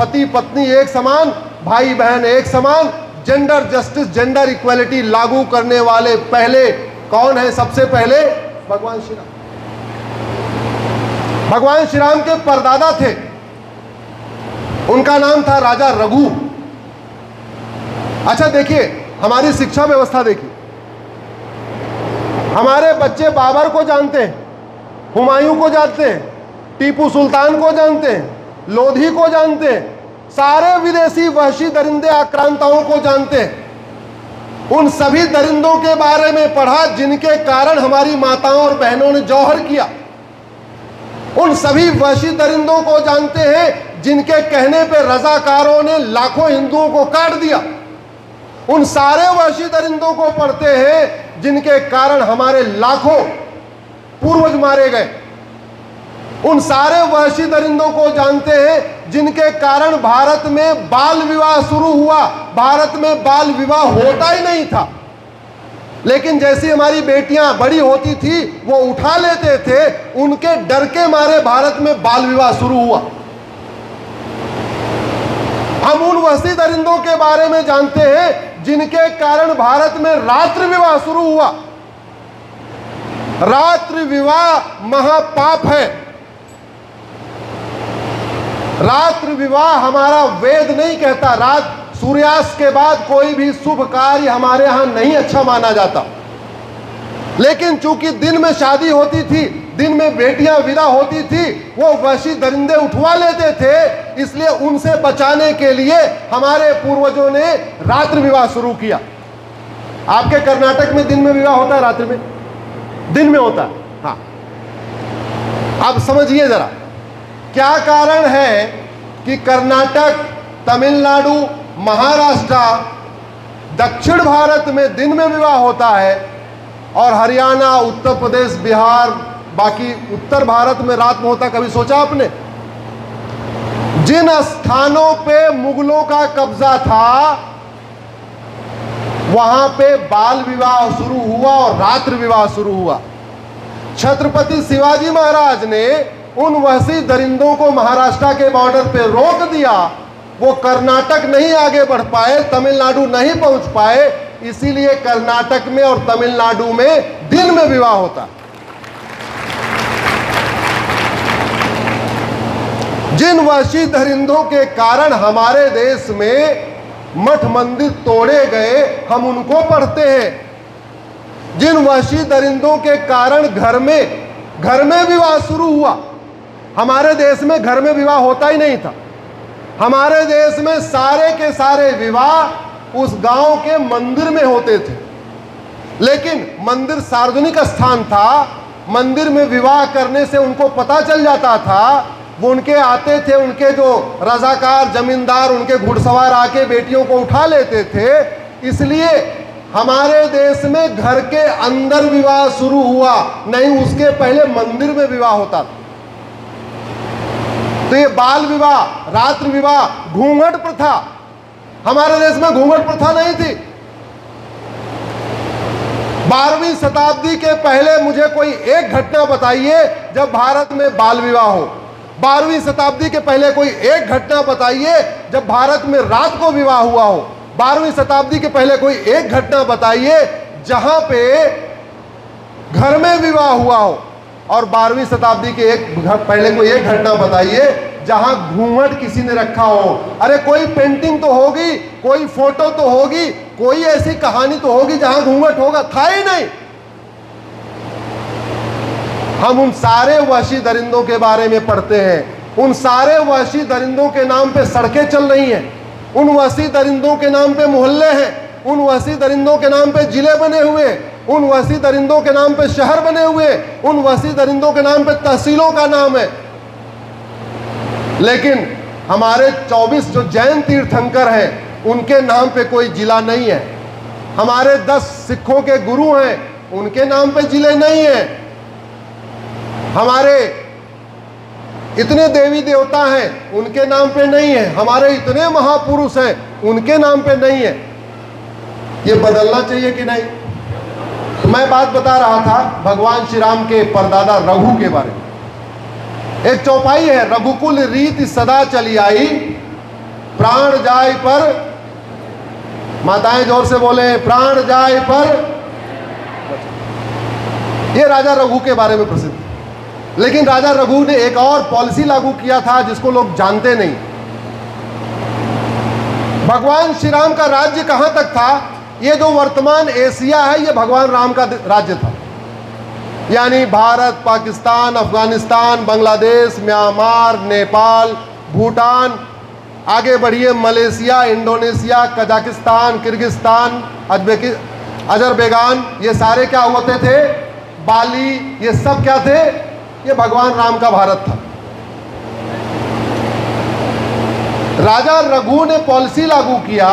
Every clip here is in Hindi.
पति पत्नी एक समान, भाई बहन एक समान, जेंडर जस्टिस, जेंडर इक्वालिटी लागू करने वाले पहले कौन है? सबसे पहले भगवान श्री राम। भगवान श्री राम के परदादा थे, उनका नाम था राजा रघु। अच्छा देखिए, हमारी शिक्षा व्यवस्था देखिए, हमारे बच्चे बाबर को जानते हैं, हुमायूं को जानते हैं, टीपू सुल्तान को जानते हैं, लोधी को जानते हैं, सारे विदेशी वहशी दरिंदे आक्रांताओं को जानते हैं। उन सभी दरिंदों के बारे में पढ़ा जिनके कारण हमारी माताओं और बहनों ने जौहर किया। उन सभी वहशी दरिंदों को जानते हैं जिनके कहने पे रजाकारों ने लाखों हिंदुओं को काट दिया। उन सारे वहशी दरिंदों को पढ़ते हैं जिनके कारण हमारे लाखों पूर्वज मारे गए। उन सारे वहशी दरिंदों को जानते हैं जिनके कारण भारत में बाल विवाह शुरू हुआ। भारत में बाल विवाह होता ही नहीं था, लेकिन जैसी हमारी बेटियां बड़ी होती थी वो उठा लेते थे, उनके डर के मारे भारत में बाल विवाह शुरू हुआ। हम उन वहशी दरिंदों के बारे में जानते हैं जिनके कारण भारत में रात्रि विवाह शुरू हुआ। रात्रि विवाह महापाप है। रात्रि विवाह हमारा वेद नहीं कहता। रात सूर्यास्त के बाद कोई भी शुभ कार्य हमारे यहां नहीं अच्छा माना जाता, लेकिन चूंकि दिन में शादी होती थी, दिन में बेटियां विदा होती थी, वो वहशी दरिंदे उठवा लेते थे। इसलिए उनसे बचाने के लिए हमारे पूर्वजों ने रात्रि विवाह शुरू किया। आपके कर्नाटक में दिन में विवाह होता है, रात्रि में? दिन में होता है। हाँ, अब समझिए जरा, क्या कारण है कि कर्नाटक, तमिलनाडु, महाराष्ट्र, दक्षिण भारत में दिन में विवाह होता है और हरियाणा, उत्तर प्रदेश, बिहार, बाकी उत्तर भारत में रात में होता? कभी सोचा आपने? जिन स्थानों पे मुगलों का कब्जा था वहां पे बाल विवाह शुरू हुआ और रात्रि विवाह शुरू हुआ। छत्रपति शिवाजी महाराज ने उन वहशी दरिंदों को महाराष्ट्र के बॉर्डर पे रोक दिया। वो कर्नाटक नहीं आगे बढ़ पाए, तमिलनाडु नहीं पहुंच पाए, इसीलिए कर्नाटक में और तमिलनाडु में दिन में विवाह होता। जिन वहशी दरिंदों के कारण हमारे देश में मठ मंदिर तोड़े गए, हम उनको पढ़ते हैं। जिन वहशी दरिंदों के कारण घर में विवाह शुरू हुआ। हमारे देश में घर में विवाह होता ही नहीं था। हमारे देश में सारे के सारे विवाह उस गांव के मंदिर में होते थे, लेकिन मंदिर सार्वजनिक स्थान था। मंदिर में विवाह करने से उनको पता चल जाता था। वो उनके आते थे, उनके जो रजाकार जमींदार, उनके घुड़सवार आके बेटियों को उठा लेते थे। इसलिए हमारे देश में घर के अंदर विवाह शुरू हुआ, नहीं उसके पहले मंदिर में विवाह होता था। तो ये बाल विवाह, रात्रि विवाह, घूंघट प्रथा, हमारे देश में घूंघट प्रथा नहीं थी। 12वीं शताब्दी के पहले मुझे कोई एक घटना बताइए जब भारत में बाल विवाह हो। 12वीं शताब्दी के पहले कोई एक घटना बताइए जब भारत में रात को विवाह हुआ हो। 12वीं शताब्दी के पहले कोई एक घटना बताइए जहां पे घर में विवाह हुआ हो। और 12वीं शताब्दी के पहले कोई एक घटना बताइए जहां घूंघट किसी ने रखा हो। अरे कोई पेंटिंग तो होगी, कोई फोटो तो होगी, कोई ऐसी कहानी तो होगी जहां घूंघट होगा। था ही नहीं। हम उन सारे वहशी दरिंदों के बारे में पढ़ते हैं। उन सारे वहशी दरिंदों के नाम पे सड़कें चल रही हैं, उन वहशी दरिंदों के नाम पे मोहल्ले हैं, उन वहशी दरिंदों के नाम पे जिले बने हुए, उन वहशी दरिंदों के नाम पे शहर बने हुए, उन वहशी दरिंदों के नाम पे तहसीलों का नाम है। लेकिन हमारे 24 जो जैन तीर्थंकर हैं उनके नाम पे कोई जिला नहीं है। हमारे 10 सिखों के गुरु हैं, उनके नाम पे जिले नहीं है। हमारे इतने देवी देवता हैं, उनके नाम पे नहीं है। हमारे इतने महापुरुष हैं, उनके नाम पे नहीं है। ये बदलना चाहिए कि नहीं? मैं बात बता रहा था भगवान श्री राम के परदादा रघु के बारे में। एक चौपाई है, रघुकुल रीति सदा चली आई, प्राण जाए पर, माताएं जोर से बोले, प्राण जाए पर। ये राजा रघु के बारे में प्रसिद्ध है। लेकिन राजा रघु ने एक और पॉलिसी लागू किया था जिसको लोग जानते नहीं। भगवान श्री राम का राज्य कहां तक था? ये जो वर्तमान एशिया है ये भगवान राम का राज्य था, यानी भारत, पाकिस्तान, अफगानिस्तान, बांग्लादेश, म्यांमार, नेपाल, भूटान, आगे बढ़िए Malaysia, Indonesia, Kazakhstan, Kyrgyzstan, Azerbaijan, ये सारे क्या होते थे? बाली, ये सब क्या थे? ये भगवान राम का भारत था। राजा रघु ने पॉलिसी लागू किया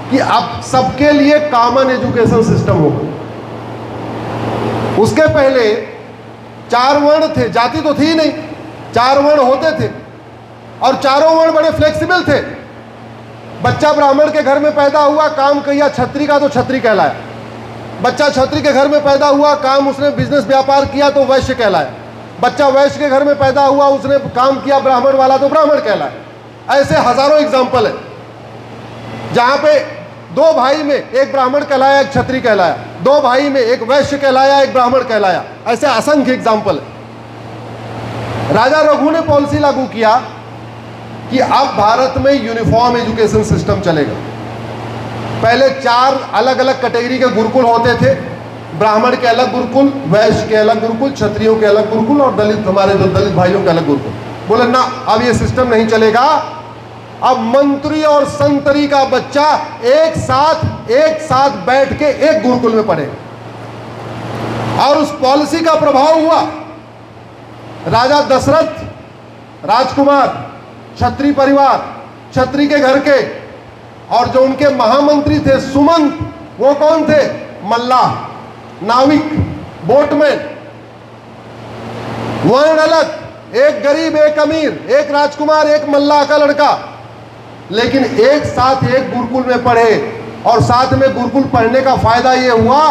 कि अब सबके लिए कॉमन एजुकेशन सिस्टम होगा। उसके पहले 4 वर्ण थे, जाति तो थी नहीं, 4 वर्ण होते थे और चारों वर्ण बड़े फ्लेक्सिबल थे। बच्चा ब्राह्मण के घर में पैदा हुआ, काम किया छत्री का तो छत्री कहलाया। बच्चा छत्री के घर में पैदा हुआ, काम उसने बिजनेस व्यापार किया तो वैश्य कहलाया। बच्चा वैश्य के घर में पैदा हुआ, उसने काम किया ब्राह्मण वाला तो ब्राह्मण कहलाया। ऐसे हजारों एग्जाम्पल है जहां पे 2 भाई में एक ब्राह्मण कहलाया, एक छत्री कहलाया, 2 भाई में एक वैश्य कहलाया, एक ब्राह्मण कहलाया। ऐसे असंख्य एग्जाम्पल है। राजा रघु ने पॉलिसी लागू किया कि अब भारत में यूनिफॉर्म एजुकेशन सिस्टम चलेगा। पहले 4 अलग अलग कैटेगरी के गुरुकुल होते थे, ब्राह्मण के अलग गुरुकुल, वैश्य के अलग गुरुकुल, क्षत्रियों के अलग गुरुकुल और दलित, हमारे जो दलित भाइयों के अलग गुरुकुल। बोले ना, अब ये सिस्टम नहीं चलेगा। अब मंत्री और संतरी का बच्चा एक साथ बैठ के एक गुरुकुल में पढ़ेगा। और उस पॉलिसी का प्रभाव हुआ, राजा दशरथ राजकुमार, क्षत्रिय परिवार, क्षत्रिय के घर के, और जो उनके महामंत्री थे सुमंत, वो कौन थे? मल्लाह, नाविक, बोटमैन। वर्ण अलग, एक गरीब एक अमीर, एक राजकुमार एक मल्लाह का लड़का, लेकिन एक साथ एक गुरुकुल में पढ़े। और साथ में गुरुकुल पढ़ने का फायदा ये हुआ,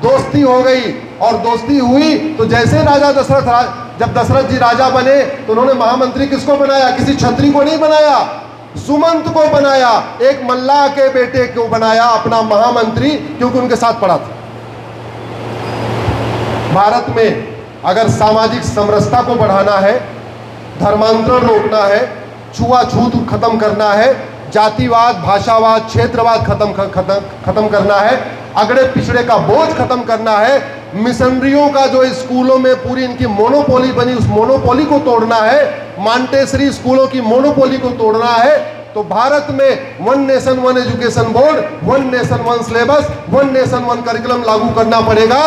दोस्ती हो गई। और दोस्ती हुई तो जैसे राजा दशरथ, जब दशरथ जी राजा बने तो उन्होंने महामंत्री किसको बनाया? किसी क्षत्रिय को नहीं बनाया, सुमंत को बनाया, एक मल्लाह के बेटे को बनाया अपना महामंत्री, क्योंकि उनके साथ पढ़ा था। भारत में अगर सामाजिक समरसता को बढ़ाना है, धर्मांतरण रोकना है, छुआछूत खत्म करना है, जातिवाद, भाषावाद, क्षेत्रवाद खत्म करना है, अगड़े पिछड़े का बोझ खत्म करना है, मिशनरियों का जो स्कूलों में पूरी इनकी मोनोपोली बनी, उस मोनोपोली को तोड़ना है, मांटेसरी स्कूलों की मोनोपोली को तोड़ना है, तो भारत में 1 nation 1 education board, 1 nation 1 syllabus, 1 nation 1 curriculum लागू करना पड़ेगा।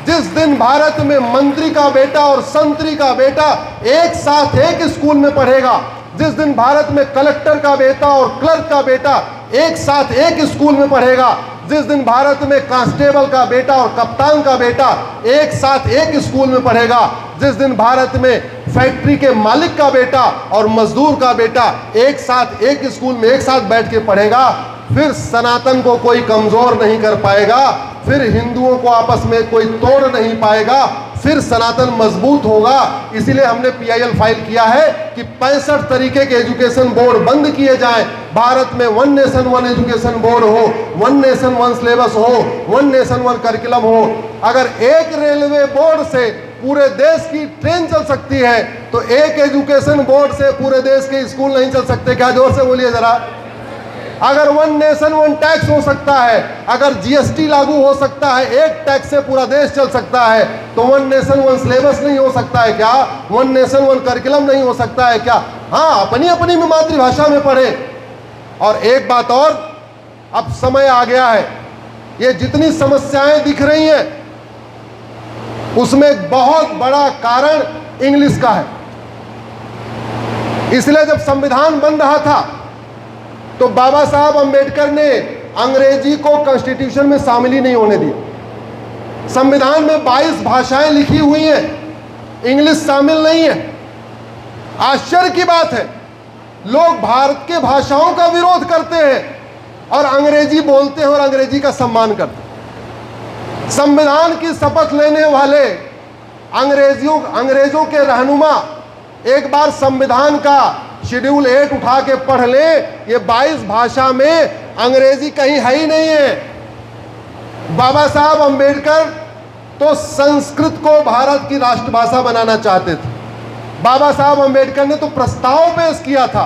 जिस दिन भारत में मंत्री का बेटा और संतरी का बेटा एक साथ एक स्कूल में पढ़ेगा, जिस दिन भारत में कलेक्टर का बेटा और क्लर्क का बेटा एक साथ एक स्कूल में पढ़ेगा, जिस दिन भारत में कांस्टेबल का बेटा और कप्तान का बेटा एक साथ एक स्कूल में पढ़ेगा, जिस दिन भारत में फैक्ट्री के मालिक का बेटा और मजदूर का बेटा एक साथ एक स्कूल में एक साथ बैठ के पढ़ेगा, फिर सनातन को कोई कमजोर नहीं कर पाएगा, फिर हिंदुओं को आपस में कोई तोड़ नहीं पाएगा, फिर सनातन मजबूत होगा। इसीलिए हमने PIL फाइल किया है कि 65 तरीके के एजुकेशन बोर्ड बंद किए जाएं। भारत में 1 नेशन 1 एजुकेशन बोर्ड हो, 1 नेशन 1 सिलेबस हो, 1 नेशन 1 करिकुलम हो। अगर एक रेलवे बोर्ड से पूरे देश की ट्रेन चल सकती है तो एक एजुकेशन बोर्ड से पूरे देश के स्कूल नहीं चल सकते। क्या? जोर से बोलिए जरा। अगर 1 नेशन 1 टैक्स हो सकता है, अगर GST लागू हो सकता है, एक टैक्स से पूरा देश चल सकता है, तो 1 नेशन 1 सिलेबस नहीं हो सकता है क्या? 1 नेशन 1 करिकुलम नहीं हो सकता है क्या? हाँ, अपनी अपनी मातृभाषा में पढ़े। और एक बात और, अब समय आ गया है, ये जितनी समस्याएं दिख रही हैं उसमें एक बहुत बड़ा कारण इंग्लिश का है। इसलिए जब संविधान बन रहा था तो बाबा साहब अंबेडकर ने अंग्रेजी को कॉन्स्टिट्यूशन में शामिल ही नहीं होने दिया। संविधान में 22 भाषाएं लिखी हुई हैं, इंग्लिश शामिल नहीं है। आश्चर्य की बात है, लोग भारत के भाषाओं का विरोध करते हैं और अंग्रेजी बोलते हैं और अंग्रेजी का सम्मान करते हैं। संविधान की शपथ लेने वाले अंग्रेजों के रहनुमा एक बार संविधान का शेड्यूल 8 उठा के पढ़ ले, ये 22 भाषा में, अंग्रेजी कहीं है ही नहीं है। बाबा साहब अंबेडकर तो संस्कृत को भारत की राष्ट्रभाषा बनाना चाहते थे। बाबा साहब अंबेडकर ने तो प्रस्ताव पेश किया था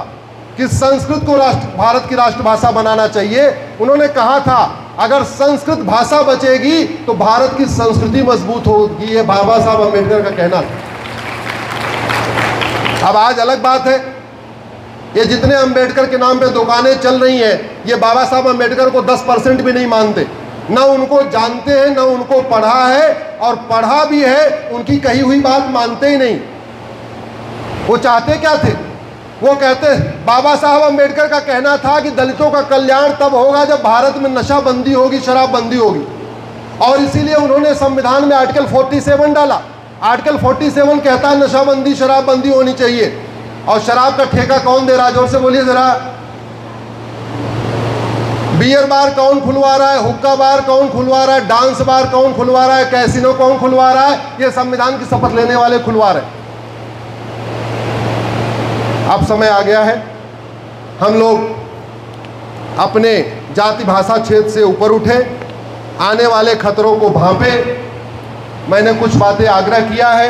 कि संस्कृत को भारत की राष्ट्रभाषा बनाना चाहिए। उन्होंने कहा था अगर संस्कृत भाषा बचेगी तो भारत की संस्कृति मजबूत होगी। ये बाबा साहब अंबेडकर का कहना था। अब आज अलग बात है, ये जितने अंबेडकर के नाम पे दुकानें चल रही हैं, ये बाबा साहब अंबेडकर को 10% भी नहीं मानते, ना उनको जानते हैं, ना उनको पढ़ा है, और पढ़ा भी है उनकी कही हुई बात मानते ही नहीं। वो चाहते क्या थे? वो कहते, बाबा साहब अंबेडकर का कहना था कि दलितों का कल्याण तब होगा जब भारत में नशाबंदी होगी, शराबबंदी होगी, और इसीलिए उन्होंने संविधान में आर्टिकल 47 डाला। आर्टिकल 47 कहता है नशाबंदी, शराबबंदी होनी चाहिए। और शराब का ठेका कौन दे रहा है? जोर से बोलिए जरा। बियर बार कौन खुलवा रहा है? हुक्का बार कौन खुलवा रहा है? डांस बार कौन खुलवा रहा है? कैसीनो कौन खुलवा रहा है? ये संविधान की शपथ लेने वाले खुलवा रहे हैं। अब समय आ गया है हम लोग अपने जाति भाषा क्षेत्र से ऊपर उठे, आने वाले खतरों को भांपे। मैंने कुछ बातें आग्रह किया है,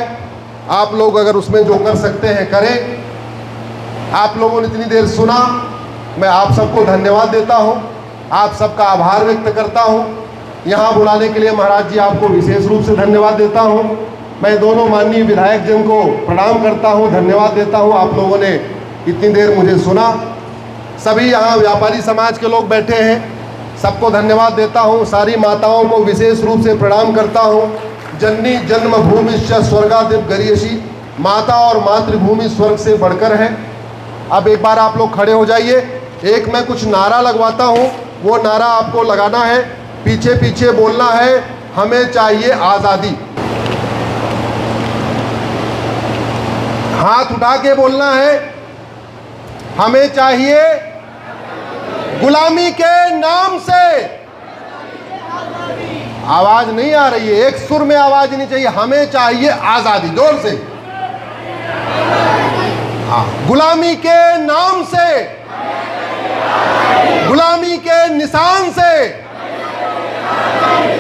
आप लोग अगर उसमें जो कर सकते हैं करें। आप लोगों ने इतनी देर सुना, मैं आप सबको धन्यवाद देता हूं, आप सबका आभार व्यक्त करता हूं। यहां बुलाने के लिए महाराज जी आपको विशेष रूप से धन्यवाद देता हूं। मैं दोनों माननीय विधायक जन को प्रणाम करता हूं, धन्यवाद देता हूं, आप लोगों ने इतनी देर मुझे सुना। सभी यहाँ व्यापारी समाज के लोग बैठे हैं, सबको धन्यवाद देता हूं। सारी माताओं को विशेष रूप से प्रणाम करता हूं। जननी जन्मभूमिश्च स्वर्गादिव गरीयसी, माता और मातृभूमि स्वर्ग से बढ़कर है। अब एक बार आप लोग खड़े हो जाइए, एक मैं कुछ नारा लगवाता हूं, वो नारा आपको लगाना है, पीछे पीछे बोलना है, हमें चाहिए आज़ादी। हाथ उठा के बोलना है, हमें चाहिए गुलामी के नाम से। आवाज नहीं आ रही है, एक सुर में आवाज नहीं चाहिए, हमें चाहिए आजादी। जोर से, हाँ, गुलामी के नाम से, गुलामी के निशान से,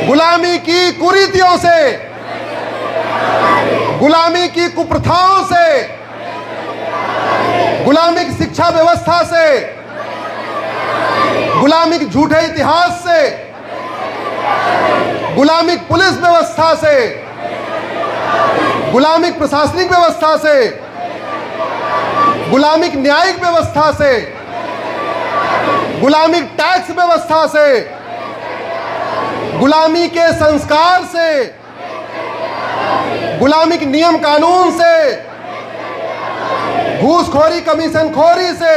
गुलामी की कुरीतियों से, गुलामी की कुप्रथाओं से, गुलामी की शिक्षा व्यवस्था से, गुलामी के झूठे इतिहास से, गुलामी की पुलिस व्यवस्था से, गुलामी की प्रशासनिक व्यवस्था से, गुलामी की न्यायिक व्यवस्था से, गुलामी की टैक्स व्यवस्था से, गुलामी के संस्कार से, गुलामी के नियम कानून से, घूसखोरी कमीशन खोरी से,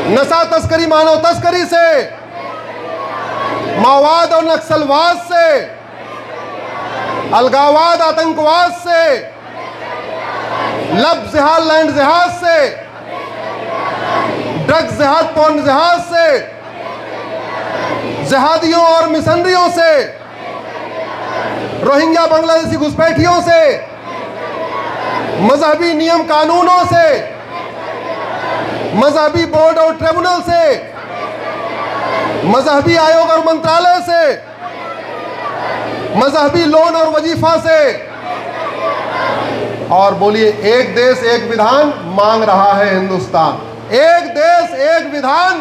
नशा तस्करी मानव तस्करी से, माओवाद और नक्सलवाद से, अलगाववाद आतंकवाद से, लब जिहाद लैंड जिहाद से, ड्रग्स जिहाद पॉर्न जिहाद से, जिहादियों और मिशनरियों से, रोहिंग्या बांग्लादेशी घुसपैठियों से, मजहबी नियम कानूनों से, मजहबी बोर्ड और ट्रिब्यूनल से, मजहबी आयोग और मंत्रालय से, मजहबी लोन और वजीफा से। और बोलिए, एक देश एक विधान मांग रहा है हिंदुस्तान। एक देश एक विधान,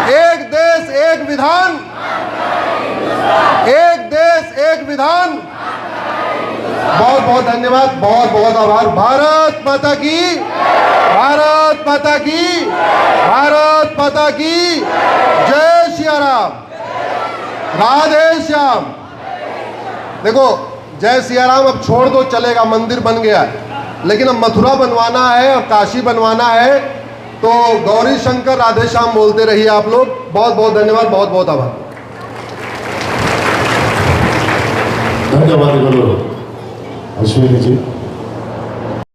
एक देश एक विधान, एक देश एक विधान। बहुत बहुत धन्यवाद, बहुत बहुत आभार। भारत माता की, भारत माता की, भारत माता की जय सिया राम, राधे श्याम। देखो, जय सिया राम अब छोड़ दो, चलेगा, मंदिर बन गया है, लेकिन अब मथुरा बनवाना है और काशी बनवाना है, तो गौरी शंकर राधे श्याम बोलते रहिए आप लोग। बहुत बहुत धन्यवाद, बहुत बहुत आभार। धन्यवाद अश्विनी जी।